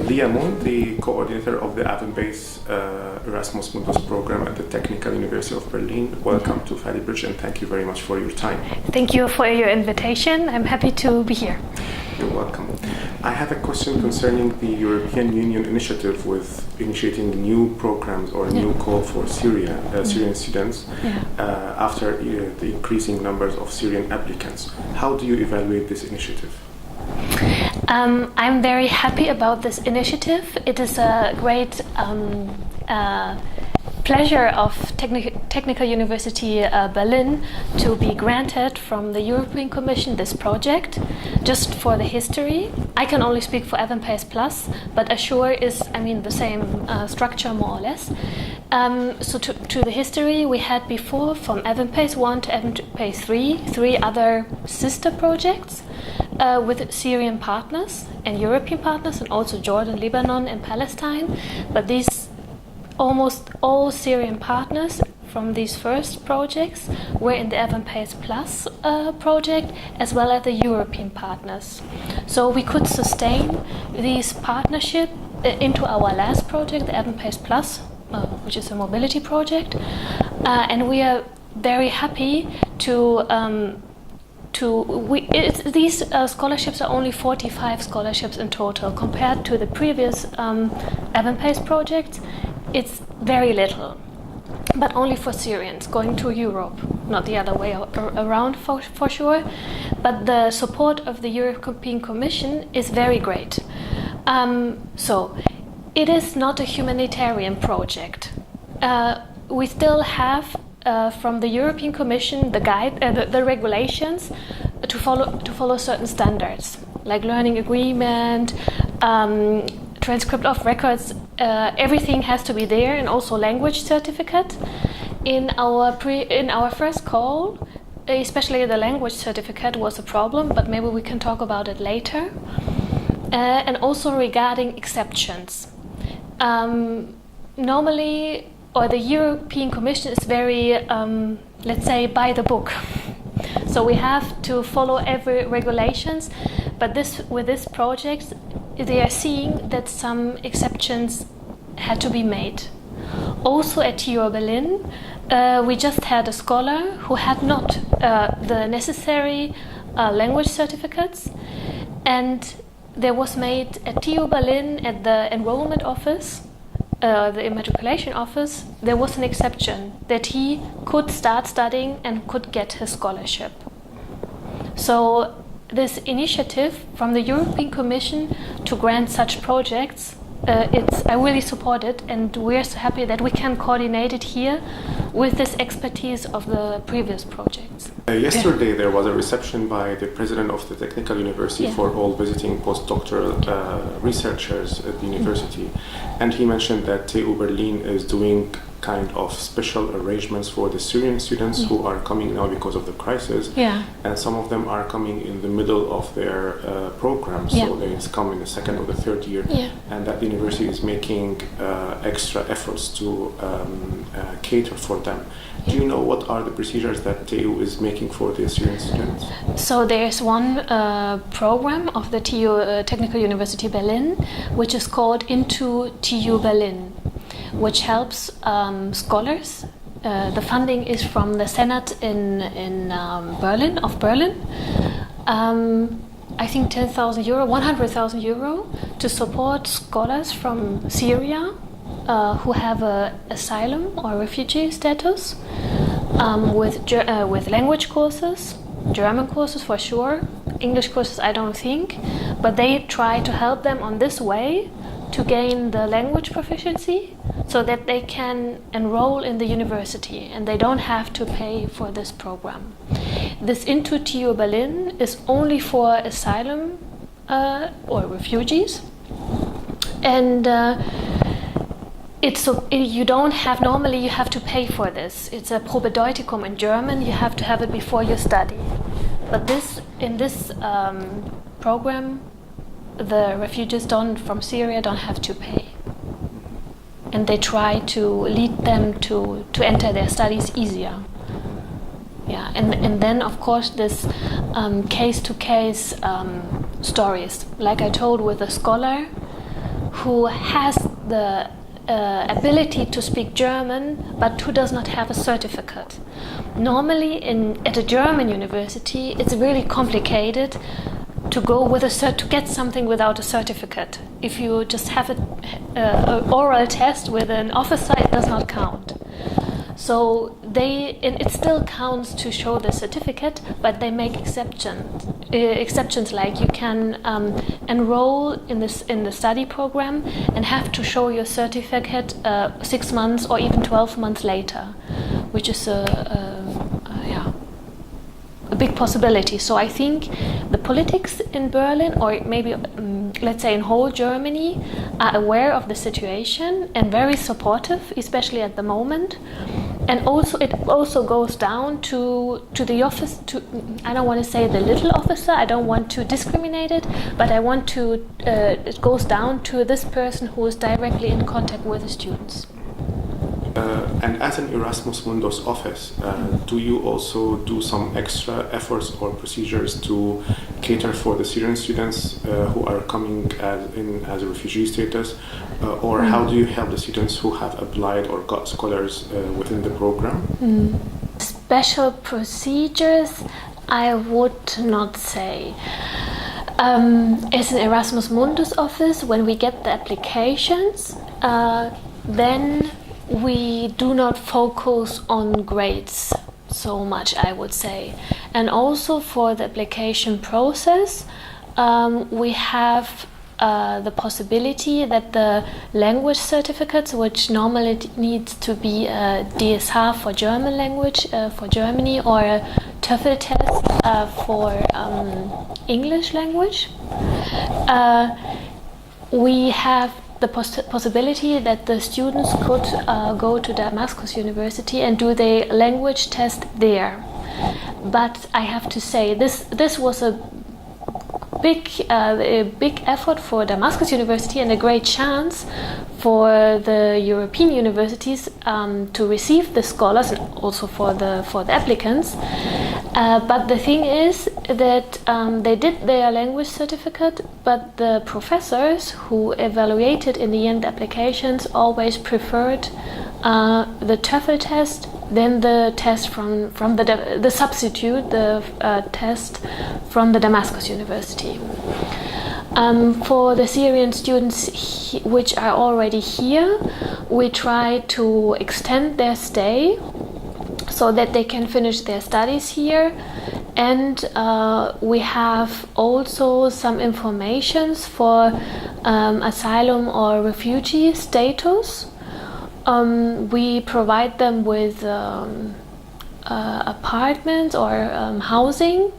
Lea Mund, the coordinator of the Avon-based Erasmus Mundus program at the Technical University of Berlin. Welcome to Fadibridge, and thank you very much for your time. Thank you for your invitation. I'm happy to be here. You're welcome. I have a question concerning the European Union initiative with initiating new programs or new call for Syrian students after the increasing numbers of Syrian applicants. How do you evaluate this initiative? I'm very happy about this initiative. It is a great pleasure of Technical University Berlin to be granted from the European Commission this project. Just for the history, I can only speak for Avon-Pace Plus, but Assure is, the same structure more or less. So to the history, we had before from Avon-Pace 1 to Avon-Pace 3, three other sister projects with Syrian partners and European partners, and also Jordan, Lebanon, and Palestine. But these almost all Syrian partners from these first projects were in the Avon-Pace Plus project, as well as the European partners. So we could sustain these partnerships into our last project, the Avon-Pace Plus, which is a mobility project, and we are very happy these scholarships are only 45 scholarships in total compared to the previous Avon-Pace projects. It's very little, but only for Syrians going to Europe, not the other way around for sure. But the support of the European Commission is very great. So it is not a humanitarian project. We still have from the European Commission the regulations to follow certain standards, like learning agreement, transcript of records. Everything has to be there, and also language certificate. In our first call, especially the language certificate was a problem, but maybe we can talk about it later. And also regarding exceptions. Normally, or the European Commission is very, let's say, by the book. So we have to follow every regulations, but with this project, they are seeing that some exceptions had to be made. Also at TU Berlin, we just had a scholar who had not the necessary language certificates, and there was made at TU Berlin at the enrollment office, the immatriculation office, there was an exception that he could start studying and could get his scholarship. So this initiative from the European Commission to grant such projects, I really support it, and we're so happy that we can coordinate it here with this expertise of the previous projects. Yesterday there was a reception by the president of the Technical University for all visiting postdoctoral researchers at the university, and he mentioned that TU Berlin is doing kind of special arrangements for the Syrian students who are coming now because of the crisis, and some of them are coming in the middle of their program, so they come in the second or the third year, and that the university is making extra efforts to cater for them. Do you know what are the procedures that TU is making for the Syrian students? So there's one program of the TU Technical University Berlin, which is called Into TU Berlin, which helps scholars. The funding is from the Senate in Berlin. I think 10,000 euro, 100,000 euro to support scholars from Syria who have asylum or refugee status with language courses, German courses for sure, English courses I don't think, but they try to help them on this way to gain the language proficiency so that they can enroll in the university and they don't have to pay for this program. This Into TU Berlin is only for asylum or refugees, and you don't have, normally you have to pay for this. It's a Probedeutikum in German, you have to have it before you study. But in this program, the refugees from Syria don't have to pay. And they try to lead them to enter their studies easier. Yeah, and then of course this case-to-case stories, like I told with a scholar who has the ability to speak German, but who does not have a certificate. Normally, at a German university, it's really complicated to go with to get something without a certificate. If you just have an oral test with an officer, it does not count. So it still counts to show the certificate, but they make exceptions like you can enroll in the study program and have to show your certificate 6 months or even 12 months later, which is a big possibility. So I think the politics in Berlin, or maybe let's say in whole Germany, are aware of the situation and very supportive, especially at the moment. And also, it also goes down to the office. I don't want to say the little officer. I don't want to discriminate it, but I want to. It goes down to this person who is directly in contact with the students. And as an Erasmus Mundus office, do you also do some extra efforts or procedures to cater for the Syrian students who are coming in as a refugee status, or how do you help the students who have applied or got scholars within the program? Special procedures, I would not say. As an Erasmus Mundus office, when we get the applications, then we do not focus on grades so much, I would say. And also for the application process, we have the possibility that the language certificates, which normally needs to be a DSH for German language for Germany, or a TOEFL test for English language, we have the possibility that the students could go to Damascus University and do the language test there. But I have to say, this was a big effort for Damascus University and a great chance for the European universities to receive the scholars, and also for the applicants. But the thing is that they did their language certificate, but the professors who evaluated in the end applications always preferred the TOEFL test than the test from the substitute, the test from the Damascus University. For the Syrian students which are already here, we try to extend their stay so that they can finish their studies here. And we have also some informations for asylum or refugee status. We provide them with apartments or housing,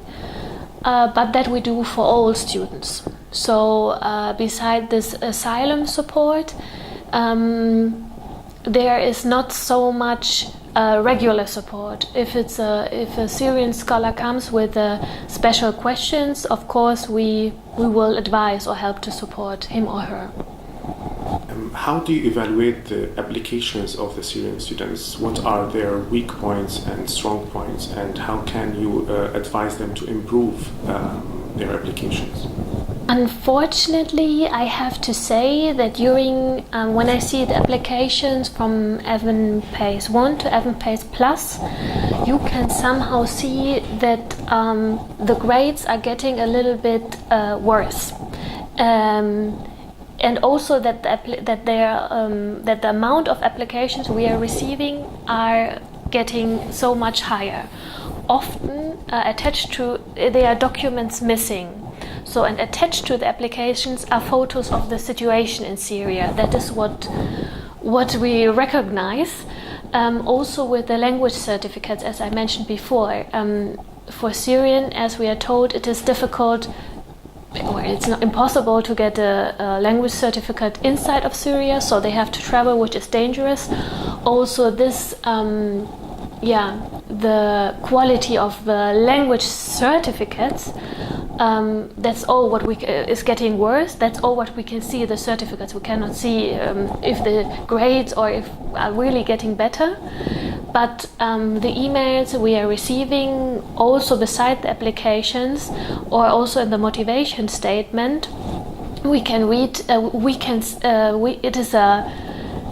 but that we do for all students. So beside this asylum support, there is not so much regular support. If a Syrian scholar comes with special questions, of course we will advise or help to support him or her. How do you evaluate the applications of the Syrian students? What are their weak points and strong points, and how can you advise them to improve their applications? Unfortunately, I have to say that during when I see the applications from Evan Pace 1 to Evan Pace Plus, you can somehow see that the grades are getting a little bit worse. And also that the amount of applications we are receiving are getting so much higher. Often attached to there are documents missing. So, and attached to the applications are photos of the situation in Syria. That is what we recognize. Also with the language certificates, as I mentioned before, for Syrian, as we are told, it is difficult, or it's not impossible to get a language certificate inside of Syria, so they have to travel, which is dangerous. Also, this, the quality of the language certificates, that's all what is getting worse. That's all what we can see, the certificates. We cannot see if the grades or if are really getting better. But the emails we are receiving, also beside the applications or also in the motivation statement, we can read. It is a,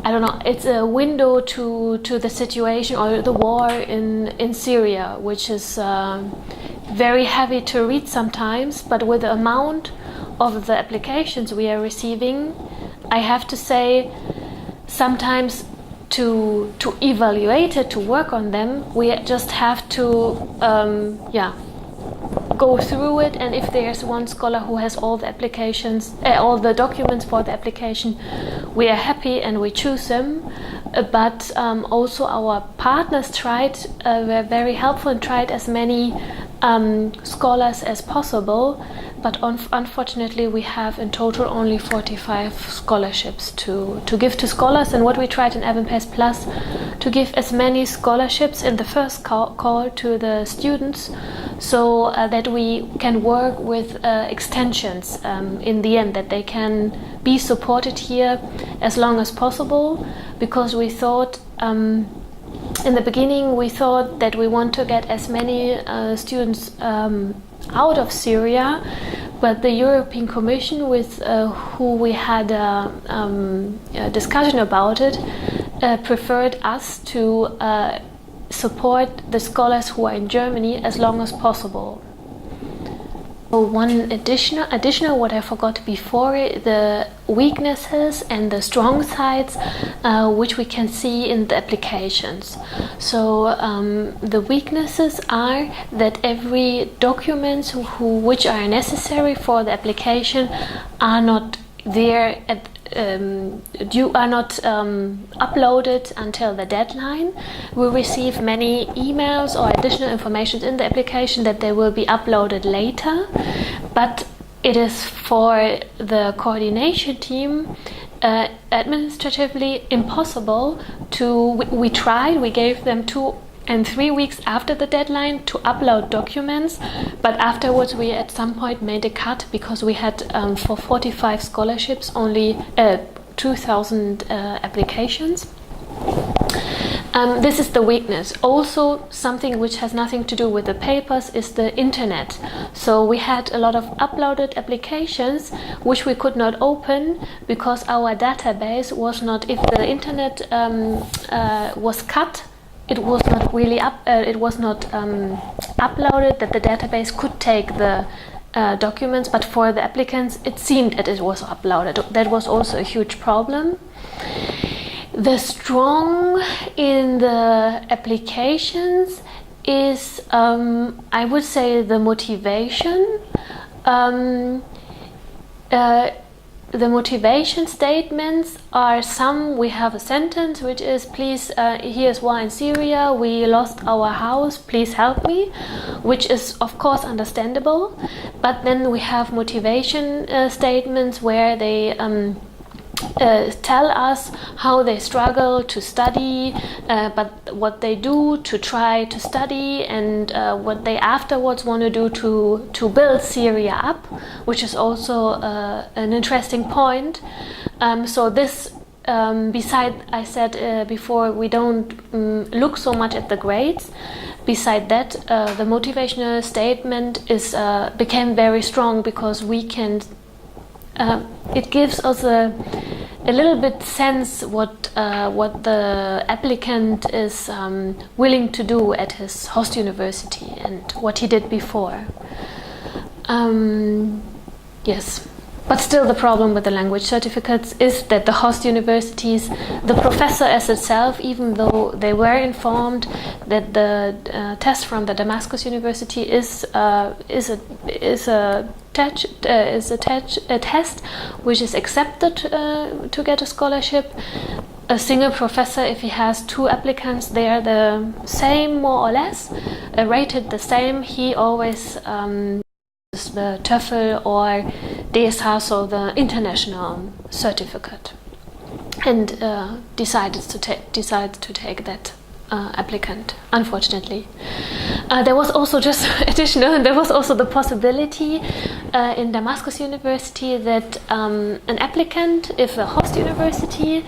I don't know. It's a window to the situation or the war in Syria, which is very heavy to read sometimes. But with the amount of the applications we are receiving, I have to say, sometimes to evaluate it, to work on them, we just have to go through it, and if there's one scholar who has all the applications, all the documents for the application, we are happy and we choose them. But also our partners were very helpful and tried as many scholars as possible. But unfortunately, we have in total only 45 scholarships to give to scholars. And what we tried in AVANPACE Plus, to give as many scholarships in the first call to the students, so that we can work with extensions in the end, that they can be supported here as long as possible. Because we thought, in the beginning, we thought that we want to get as many students out of Syria, but the European Commission, with who we had a discussion about it, preferred us to support the scholars who are in Germany as long as possible. One additional what I forgot before, the weaknesses and the strong sides, which we can see in the applications. So the weaknesses are that every documents which are necessary for the application are not there uploaded until the deadline. We receive many emails or additional information in the application that they will be uploaded later, but it is for the coordination team administratively impossible to. We tried. We gave them 2 and 3 weeks after the deadline to upload documents, but afterwards we at some point made a cut because we had for 45 scholarships only 2,000 applications. This is the weakness. Also, something which has nothing to do with the papers is the internet. So we had a lot of uploaded applications which we could not open because our database was not. If the internet was cut, it was not really uploaded, that the database could take the documents, but for the applicants it seemed that it was uploaded. That was also a huge problem. The strong in the applications is, I would say, the motivation. The motivation statements are some. We have a sentence which is, please, here's why in Syria we lost our house, please help me, which is of course understandable. But then we have motivation statements where they tell us how they struggle to study, but what they do to try to study, and what they afterwards want to do to build Syria up, which is also an interesting point. So this, beside, I said before, we don't look so much at the grades. Beside that, the motivational statement is became very strong because we can. It gives us a little bit sense what the applicant is willing to do at his host university and what he did before. Yes. But still, the problem with the language certificates is that the host universities, the professor as itself, even though they were informed that the test from the Damascus University is a test which is accepted to get a scholarship. A single professor, if he has 2 applicants, they are the same more or less, rated the same. He always the TOEFL or DSH, so the international certificate, and decides to take that applicant. Unfortunately, there was also just additional. There was also the possibility in Damascus University that an applicant, if a host university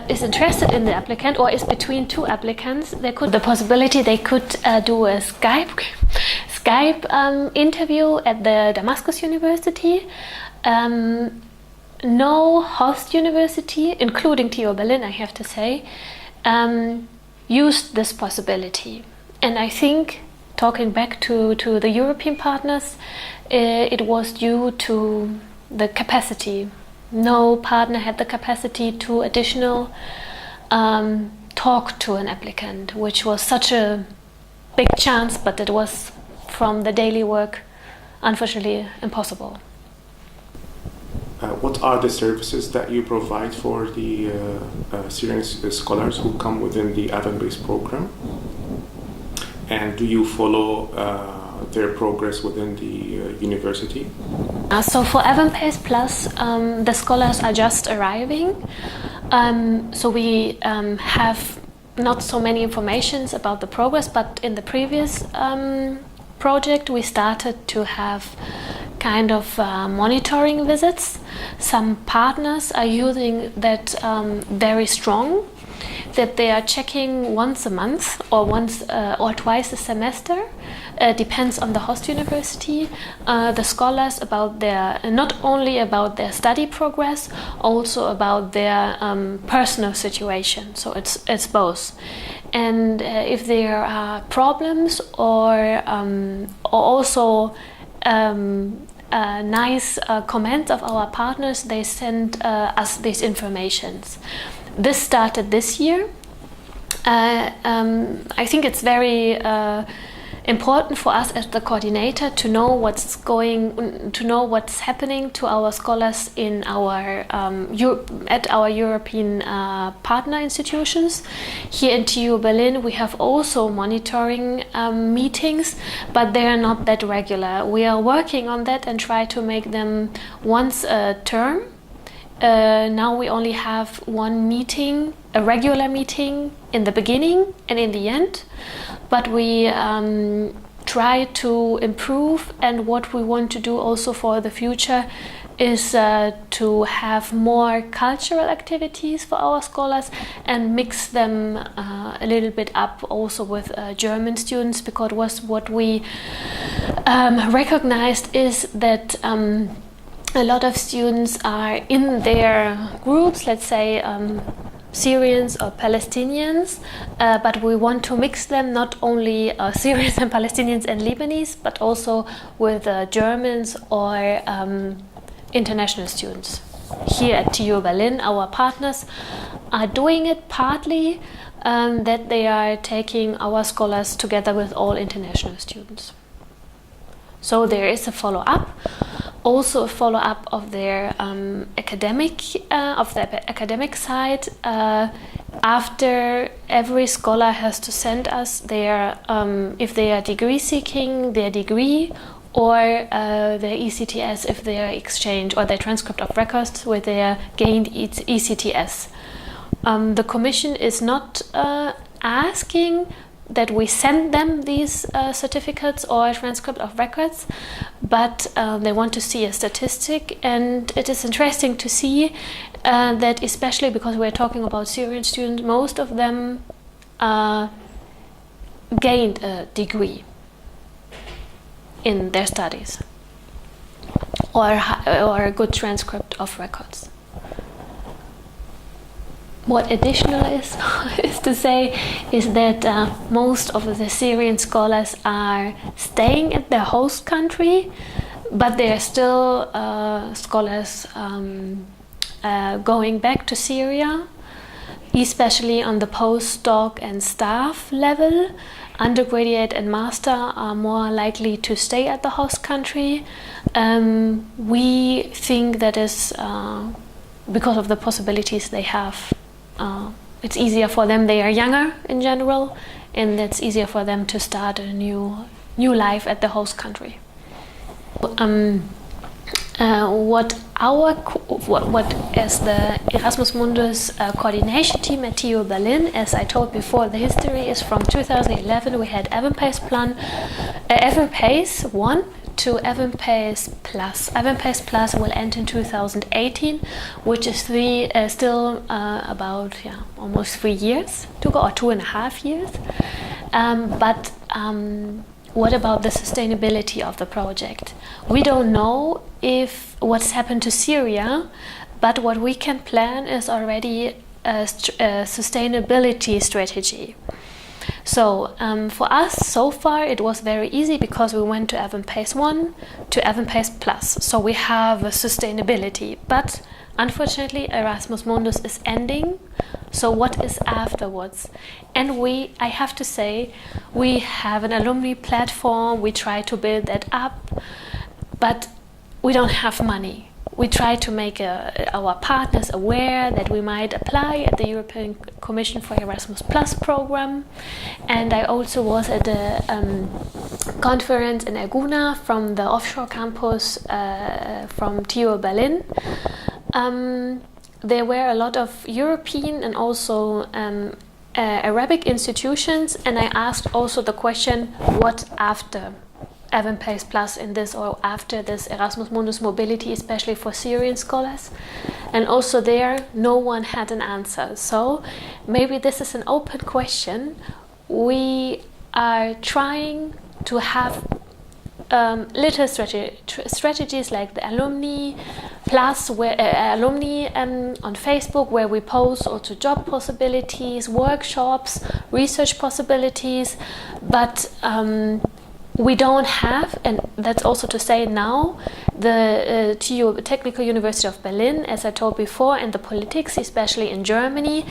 is interested in the applicant or is between 2 applicants, they could do a Skype Skype interview at the Damascus University. No host university, including TU Berlin, I have to say, used this possibility. And I think, talking back to the European partners, it was due to the capacity. No partner had the capacity to additional talk to an applicant, which was such a big chance, but it was from the daily work, unfortunately, impossible. What are the services that you provide for the Syrian scholars who come within the Avon-based program? And do you follow their progress within the university? So for Avon-based Plus, the scholars are just arriving. So we have not so many informations about the progress, but in the previous project we started to have kind of monitoring visits. Some partners are using that very strong, that they are checking once a month or once or twice a semester, depends on the host university, the scholars about their, not only about their study progress, also about their personal situation. So it's both. And if there are problems or also nice comments of our partners, they send us these informations. This started this year. I think it's very important for us as the coordinator to know what's happening to our scholars in our at our European partner institutions. Here in TU Berlin, we have also monitoring meetings, but they are not that regular. We are working on that and try to make them once a term. Now we only have one meeting, a regular meeting in the beginning and in the end, but we try to improve, and what we want to do also for the future is to have more cultural activities for our scholars and mix them a little bit up also with German students, because what we recognized is that a lot of students are in their groups, let's say Syrians or Palestinians, but we want to mix them, not only Syrians and Palestinians and Lebanese, but also with Germans or international students. Here at TU Berlin, our partners are doing it partly that they are taking our scholars together with all international students. So there is a follow-up. Also a follow-up of their academic side. After every scholar has to send us their, if they are degree seeking, their degree, or their ECTS if they are exchange, or their transcript of records with their gained ECTS. The Commission is not asking that we send them these certificates or transcript of records, but they want to see a statistic, and it is interesting to see that, especially because we're talking about Syrian students, most of them gained a degree in their studies or a good transcript of records. What additional is to say is that most of the Syrian scholars are staying at their host country, but they are still scholars going back to Syria, especially on the postdoc and staff level. Undergraduate and master are more likely to stay at the host country. We think that is because of the possibilities they have. It's easier for them, they are younger in general, and it's easier for them to start a new life at the host country. What as the Erasmus Mundus coordination team at TU Berlin, as I told before, the history is from 2011. We had Avon-Pace 1 to Avon-Pace Plus. Avon-Pace Plus will end in 2018, which is still about almost 3 years to go, or 2.5 years. But what about the sustainability of the project? We don't know if what's happened to Syria, but what we can plan is already a sustainability strategy. So for us, so far, it was very easy because we went to AVANPACE 1 to AVANPACE Plus. So we have a sustainability, but unfortunately, Erasmus Mundus is ending. So what is afterwards? And I have to say, we have an alumni platform. We try to build that up, but we don't have money. We try to make our partners aware that we might apply at the European Commission for Erasmus Plus program. And I also was at a conference in Erguna from the offshore campus from TU Berlin. There were a lot of European and also Arabic institutions, and I asked also the question, what after AVANPACE Plus in this, or after this Erasmus Mundus mobility, especially for Syrian scholars? And also there, no one had an answer. So maybe this is an open question. We are trying to have little strategies like the alumni plus, where alumni on Facebook, where we post also job possibilities, workshops, research possibilities, but we don't have, and that's also to say now, the TU Technical University of Berlin, as I told before, and the politics, especially in Germany,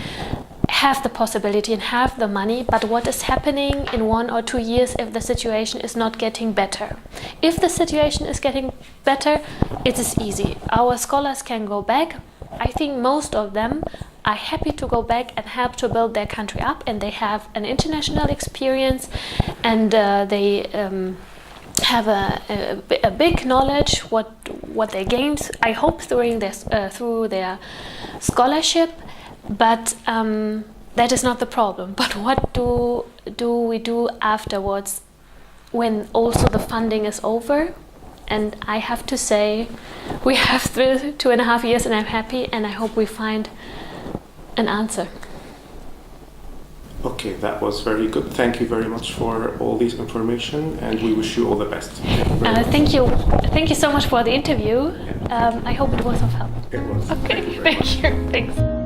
have the possibility and have the money, but what is happening in 1 or 2 years if the situation is not getting better? If the situation is getting better, it is easy. Our scholars can go back. I think most of them are happy to go back and help to build their country up, and they have an international experience, and they have a big knowledge what they gained, I hope, through their scholarship. But that is not the problem. But what do we do afterwards when also the funding is over? And I have to say, we have 2.5 years, and I'm happy, and I hope we find an answer. Okay, that was very good. Thank you very much for all this information, and we wish you all the best. Thank you. Thank you so much for the interview. I hope it was of help. It was. Okay, thank you. Thanks.